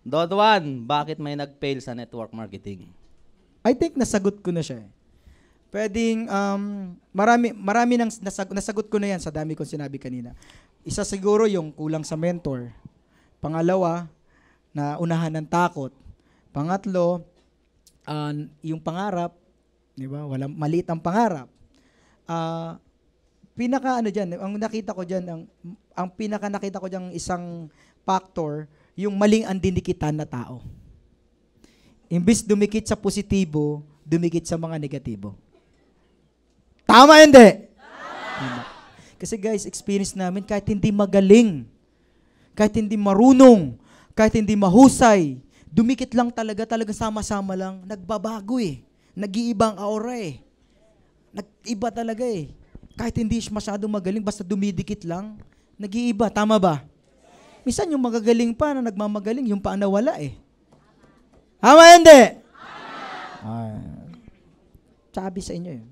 Dodwan, bakit may nag-fail sa network marketing? I think nasagot ko na siya. Pwedeng, marami nang nasagot ko na yan sa dami kong sinabi kanina. Isa siguro yung kulang sa mentor. Pangalawa, na unahan ng takot. Pangatlo, yung pangarap, di ba? Walang maliit ang pangarap. Ang nakita ko diyan, ang pinaka nakita ko diyan isang factor, yung maling ang dinikitan na tao. Imbis dumikit sa positibo, dumikit sa mga negatibo. Tama hindi? Tama. Kasi guys, experience namin kahit hindi magaling, kahit hindi marunong, kahit hindi mahusay, dumikit lang talaga sama-sama lang, nagbabago eh. Nag-iibang aura eh. Nag-iba talaga eh. Kahit hindi masyadong magaling, basta dumidikit lang, nag-iiba. Tama ba? Minsan yung magagaling pa na nagmamagaling, yung pa nawala eh. Tama hindi? Sabi sa inyo yun.